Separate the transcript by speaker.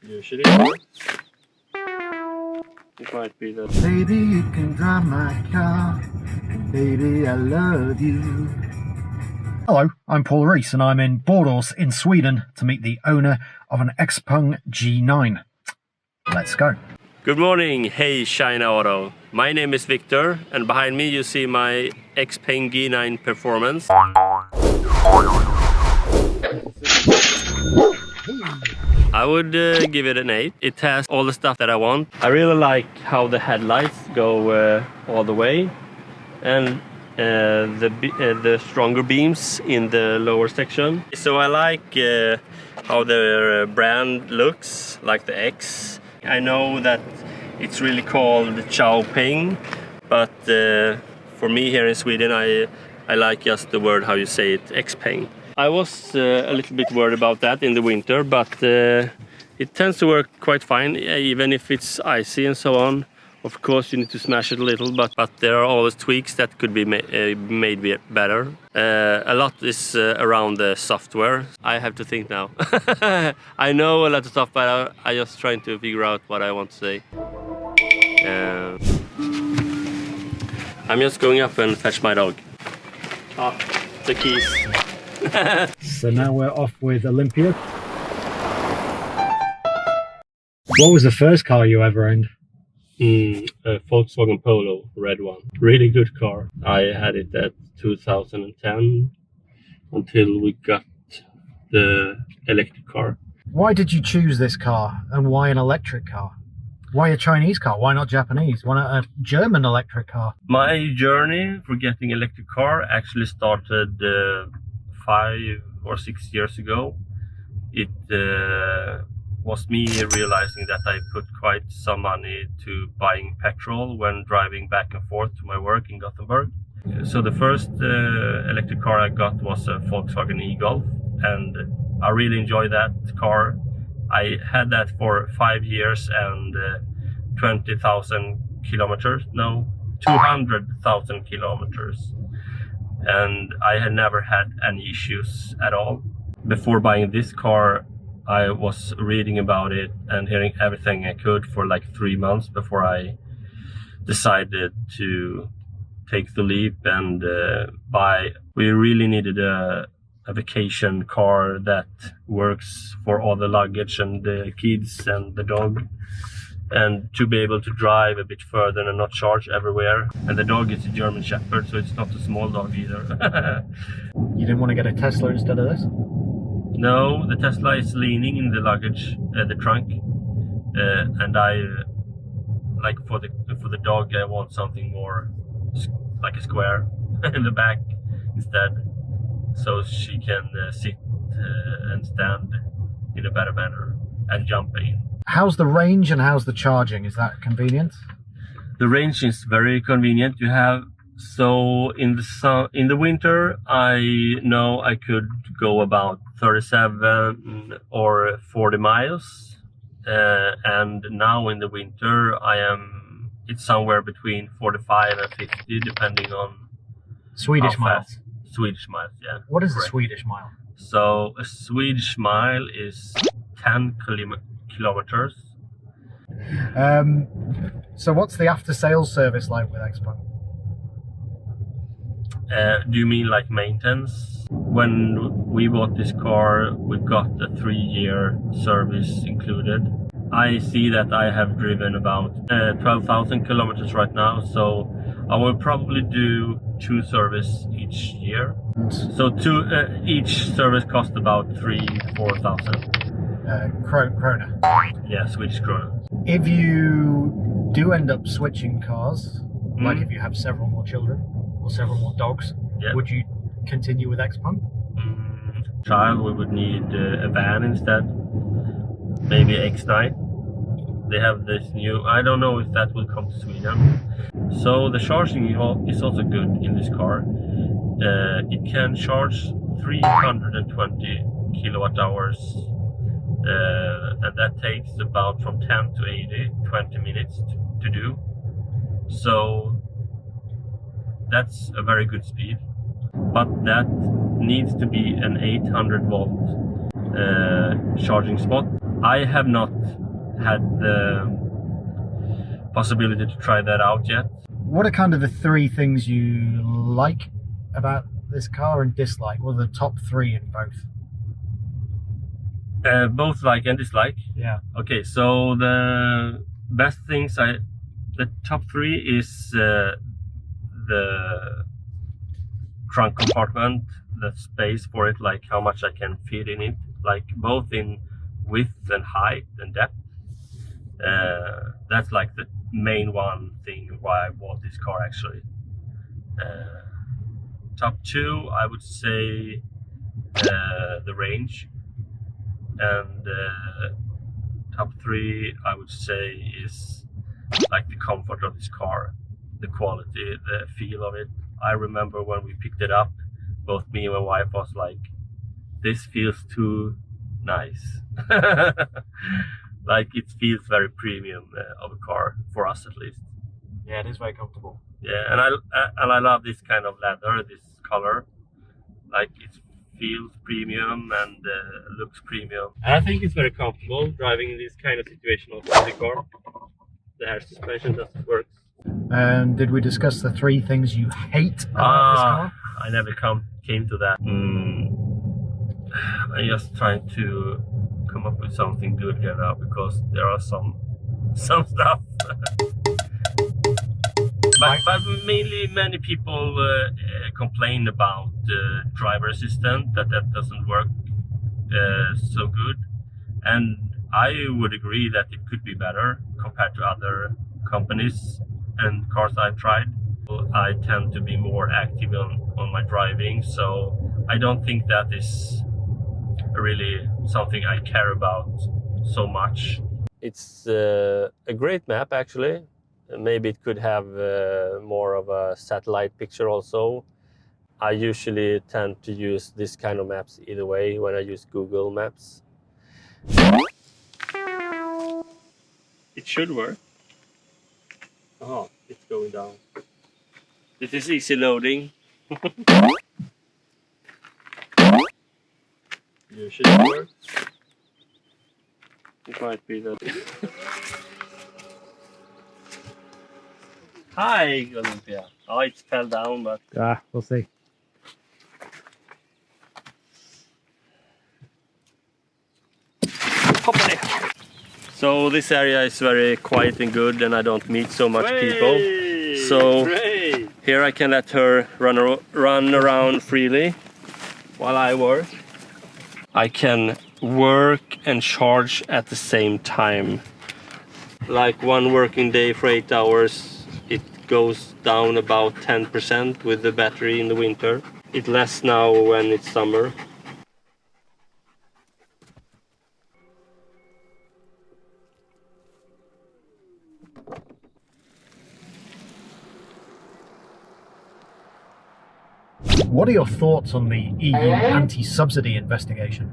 Speaker 1: Usually. It might be that.
Speaker 2: Baby, you can drive my car. Baby, I love you. Hello, I'm Paul Reese and I'm in Borås in Sweden to meet the owner of an Xpeng G9. Let's go.
Speaker 1: Good morning, hey ChinaAuto. My name is Viktor and behind me you see my Xpeng G9 performance. I would give it an 8. It has all the stuff that I want. I really like how the headlights go all the way, and the stronger beams in the lower section. So I like how the brand looks, like the X. I know that it's really called Chose XPEng, but for me here in Sweden I like just the word how you say it, Xpeng. I was a little bit worried about that in the winter, but it tends to work quite fine, even if it's icy and so on. Of course you need to smash it a little, but there are always tweaks that could be made better. A lot is around the software. I have to think now. I know a lot of stuff, but I just trying to figure out what I want to say. I'm just going up and fetch my dog. Ah, the keys.
Speaker 2: So now we're off with Olympia. What was the first car you ever owned?
Speaker 1: A Volkswagen Polo, red one. Really good car. I had it at 2010 until we got the electric car.
Speaker 2: Why did you choose this car and why an electric car? Why a Chinese car? Why not Japanese? Why not a German electric car?
Speaker 1: My journey for getting electric car actually started 5 or 6 years ago. It was me realizing that I put quite some money to buying petrol when driving back and forth to my work in Gothenburg. So the first electric car I got was a Volkswagen e-Golf, and I really enjoyed that car. I had that for 5 years and 20,000 kilometers, no, 200,000 kilometers. And I had never had any issues at all. Before buying this car, I was reading about it and hearing everything I could for like 3 months before I decided to take the leap and buy. We really needed a vacation car that works for all the luggage and the kids and the dog, and to be able to drive a bit further and not charge everywhere. And the dog is a German Shepherd, so it's not a small dog either.
Speaker 2: You didn't want to get a Tesla instead of this?
Speaker 1: No, the Tesla is leaning in the luggage, the trunk, and I like for the dog I want something more like a square in the back instead, so she can sit and stand in a better manner and jump in.
Speaker 2: How's the range and how's the charging? Is that convenient?
Speaker 1: The range is very convenient. You have, so in the winter I know I could go about 37 or 40 miles, and now in the winter it's somewhere between 45 and 50 depending on
Speaker 2: Swedish miles.
Speaker 1: Swedish miles, yeah.
Speaker 2: What is
Speaker 1: correct.
Speaker 2: a Swedish mile?
Speaker 1: So a Swedish mile is 10 kilometers.
Speaker 2: So what's the after sales service like with Xpeng?
Speaker 1: Do you mean like maintenance? When we bought this car, we got a 3-year service included. I see that I have driven about 12,000 kilometers right now, so I will probably do 2 services each year. So each service costs about 3,000-4,000
Speaker 2: krona.
Speaker 1: Yeah, Swedish krona.
Speaker 2: If you do end up switching cars, like if you have several more children or several more dogs,
Speaker 1: yeah,
Speaker 2: would you continue with Xpeng?
Speaker 1: Child, we would need a van instead. Maybe X9. They have this new, I don't know if that will come to Sweden. So the charging is also good in this car. It can charge 320 kilowatt hours, and that takes about from 10 to 80, 20 minutes to do. So that's a very good speed, but that needs to be an 800 volt charging spot. I have not had the possibility to try that out yet.
Speaker 2: What are kind of the three things you like about this car and dislike? What are the top three in both?
Speaker 1: Both like and dislike.
Speaker 2: Yeah.
Speaker 1: Okay, so the best things, the top three is the trunk compartment, the space for it, like how much I can fit in it, like both in width and height and depth. That's like the main one thing why I bought this car actually. Top two, I would say the range, and top three, I would say, is like the comfort of this car, the quality, the feel of it. I remember when we picked it up, both me and my wife was like, this feels too nice. Like it feels very premium of a car, for us at least.
Speaker 2: Yeah, it is very comfortable.
Speaker 1: Yeah, and I love this kind of leather, this color. Like it feels premium and looks premium. And I think it's very comfortable driving in this kind of situation of the car. The air suspension doesn't work.
Speaker 2: And did we discuss the three things you hate about this car?
Speaker 1: I never came to that. I'm just trying to come up with something good here now, because there are some stuff. but mainly many people complain about the driver assistant, that doesn't work so good, and I would agree that it could be better compared to other companies and cars I've tried. I tend to be more active on my driving, so I don't think that is really something I care about so much. It's a great map actually. Maybe it could have more of a satellite picture also. I usually tend to use this kind of maps either way when I use Google Maps. It should work. Oh, it's going down. This is easy loading. You should work. It might be that. Hi, Olympia. Oh, it fell down, but
Speaker 2: We'll see.
Speaker 1: So this area is very quiet and good, and I don't meet so much people. So here I can let her run around freely while I work. I can work and charge at the same time. Like one working day for 8 hours, it goes down about 10% with the battery in the winter. It's less now when it's summer.
Speaker 2: What are your thoughts on the EU anti-subsidy investigation?